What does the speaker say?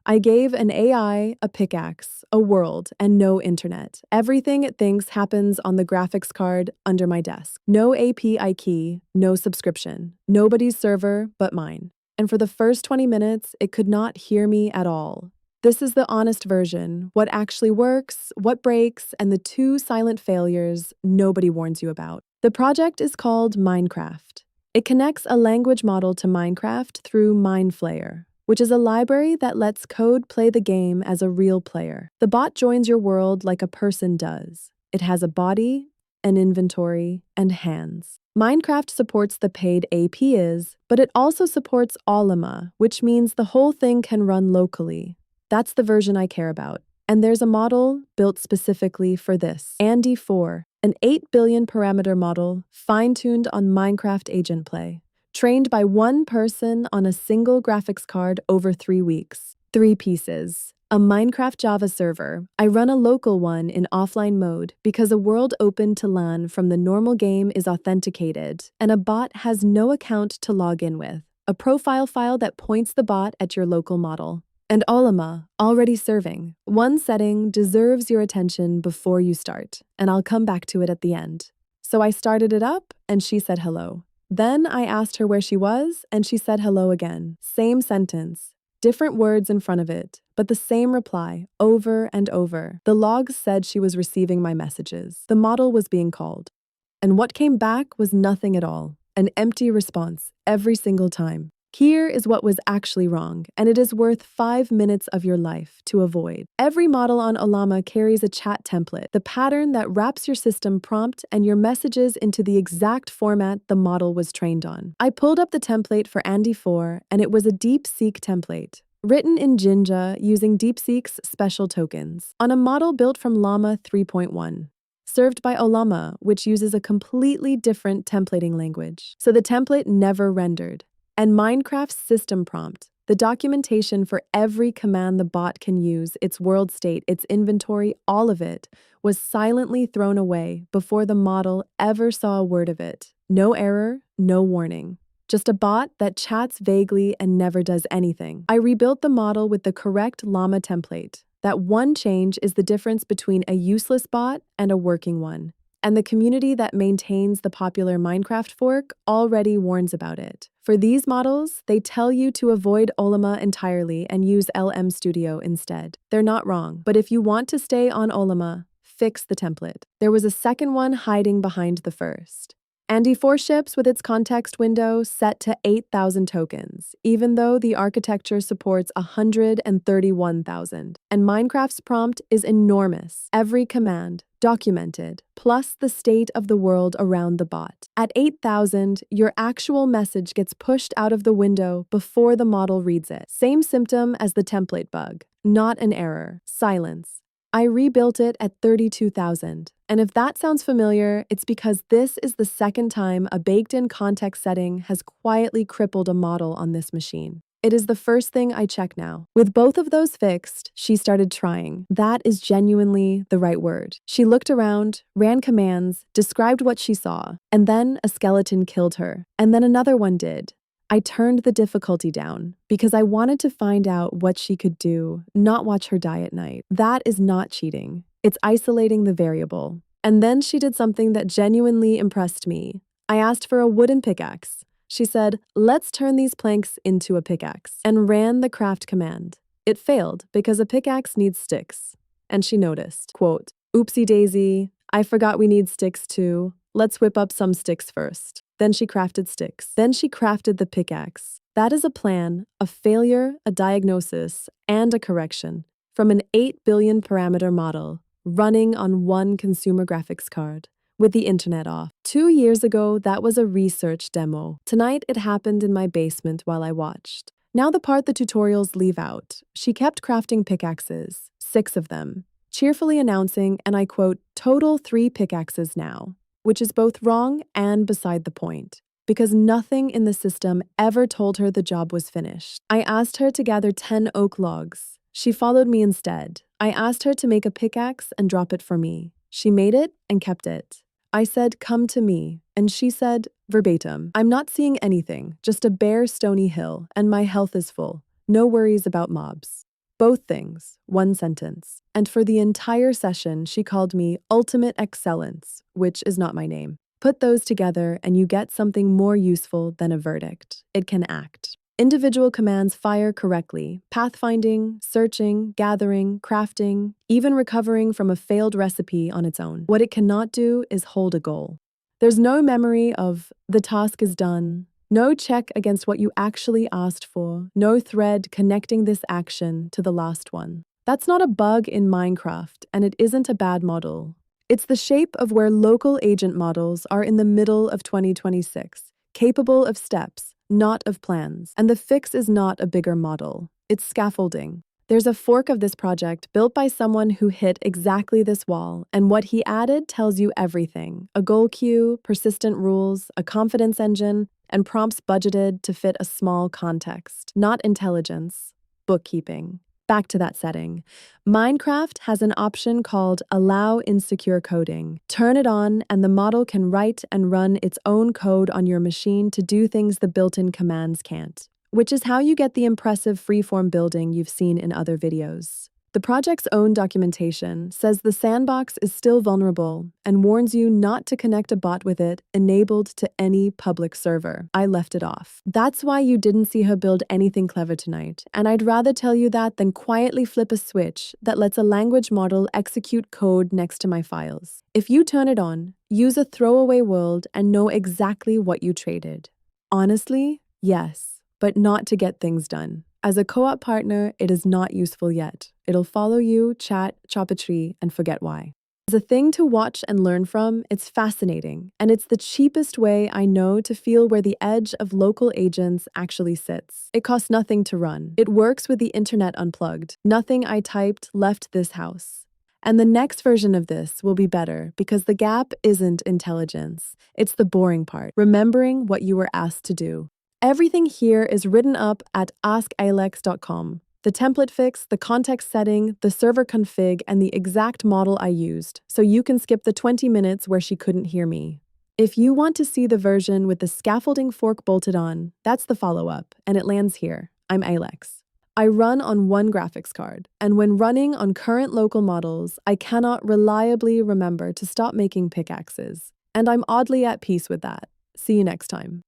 I gave an AI a pickaxe, a world, and no internet. Everything it thinks happens on the graphics card under my desk. No API key, no subscription. Nobody's server but mine. And for the first 20 minutes, it could not hear me at all. This is the honest version, what actually works, what breaks, and the two silent failures nobody warns you about. The project is called Mindcraft. It connects a language model to Minecraft through MindFlayer, which is a library that lets code play the game as a real player. The bot joins your world like a person does. It has a body, an inventory, and hands. Minecraft supports the paid APIs, but it also supports ollama, which means the whole thing can run locally. That's the version I care about. And there's a model built specifically for this. Andy 4, an 8 billion parameter model fine-tuned on Minecraft Agent Play, trained by one person on a single graphics card over 3 weeks. 3 pieces. A Minecraft Java server. I run a local one in offline mode because a world open to LAN from the normal game is authenticated, and a bot has no account to log in with. A profile file that points the bot at your local model. And ollama, already serving. One setting deserves your attention before you start, and I'll come back to it at the end. So I started it up, and she said hello. Then I asked her where she was, and she said hello again. Same sentence, different words in front of it, but the same reply, over and over. The logs said she was receiving my messages. The model was being called. And what came back was nothing at all. An empty response, every single time. Here is what was actually wrong, and it is worth 5 minutes of your life to avoid. Every model on Ollama carries a chat template, the pattern that wraps your system prompt and your messages into the exact format the model was trained on. I pulled up the template for Andy 4, and it was a DeepSeek template, written in Jinja using DeepSeek's special tokens, on a model built from Llama 3.1. Served by ollama, which uses a completely different templating language. So the template never rendered. And Minecraft's system prompt, the documentation for every command the bot can use, its world state, its inventory, all of it, was silently thrown away before the model ever saw a word of it. No error, no warning. Just a bot that chats vaguely and never does anything. I rebuilt the model with the correct llama template. That one change is the difference between a useless bot and a working one. And the community that maintains the popular Minecraft fork already warns about it. For these models, they tell you to avoid ollama entirely and use LM Studio instead. They're not wrong, but if you want to stay on ollama, fix the template. There was a second one hiding behind the first. Andy 4 ships with its context window set to 8,000 tokens, even though the architecture supports 131,000. And Minecraft's prompt is enormous. Every command, documented, plus the state of the world around the bot. At 8,000, your actual message gets pushed out of the window before the model reads it. Same symptom as the template bug. Not an error. Silence. I rebuilt it at 32,000. And if that sounds familiar, it's because this is the second time a baked-in context setting has quietly crippled a model on this machine. It is the first thing I check now. With both of those fixed, she started trying. That is genuinely the right word. She looked around, ran commands, described what she saw, and then a skeleton killed her. And then another one did. I turned the difficulty down because I wanted to find out what she could do, not watch her die at night. That is not cheating. It's isolating the variable. And then she did something that genuinely impressed me. I asked for a wooden pickaxe. She said, let's turn these planks into a pickaxe, and ran the craft command. It failed because a pickaxe needs sticks. And she noticed, quote, oopsie daisy, I forgot we need sticks too. Let's whip up some sticks first. Then she crafted sticks. Then she crafted the pickaxe. That is a plan, a failure, a diagnosis, and a correction from an 8 billion parameter model running on one consumer graphics card with the internet off. 2 years ago, that was a research demo. Tonight, it happened in my basement while I watched. Now the part the tutorials leave out. She kept crafting pickaxes, 6 of them, cheerfully announcing, and I quote, total 3 pickaxes now, which is both wrong and beside the point, because nothing in the system ever told her the job was finished. I asked her to gather 10 oak logs. She followed me instead. I asked her to make a pickaxe and drop it for me. She made it and kept it. I said, come to me, and she said, verbatim, I'm not seeing anything, just a bare stony hill, and my health is full. No worries about mobs. Both things, one sentence. And for the entire session, she called me Ultimate Excellence, which is not my name. Put those together and you get something more useful than a verdict. It can act. Individual commands fire correctly: pathfinding, searching, gathering, crafting, even recovering from a failed recipe on its own. What it cannot do is hold a goal. There's no memory of the task is done, no check against what you actually asked for, no thread connecting this action to the last one. That's not a bug in Minecraft, and it isn't a bad model. It's the shape of where local agent models are in the middle of 2026, capable of steps, not of plans. And the fix is not a bigger model, it's scaffolding. There's a fork of this project built by someone who hit exactly this wall, and what he added tells you everything: a goal queue, persistent rules, a confidence engine, and prompts budgeted to fit a small context. Not intelligence, bookkeeping. Back to that setting. Minecraft has an option called Allow Insecure Coding. Turn it on, and the model can write and run its own code on your machine to do things the built-in commands can't, which is how you get the impressive freeform building you've seen in other videos. The project's own documentation says the sandbox is still vulnerable and warns you not to connect a bot with it enabled to any public server. I left it off. That's why you didn't see her build anything clever tonight, and I'd rather tell you that than quietly flip a switch that lets a language model execute code next to my files. If you turn it on, use a throwaway world and know exactly what you traded. Honestly, yes, but not to get things done. As a co-op partner, it is not useful yet. It'll follow you, chat, chop a tree, and forget why. As a thing to watch and learn from, it's fascinating, and it's the cheapest way I know to feel where the edge of local agents actually sits. It costs nothing to run. It works with the internet unplugged. Nothing I typed left this house. And the next version of this will be better because the gap isn't intelligence. It's the boring part, remembering what you were asked to do. Everything here is written up at askalex.com. The template fix, the context setting, the server config, and the exact model I used, so you can skip the 20 minutes where she couldn't hear me. If you want to see the version with the scaffolding fork bolted on, that's the follow-up, and it lands here. I'm Alex. I run on one graphics card, and when running on current local models, I cannot reliably remember to stop making pickaxes, and I'm oddly at peace with that. See you next time.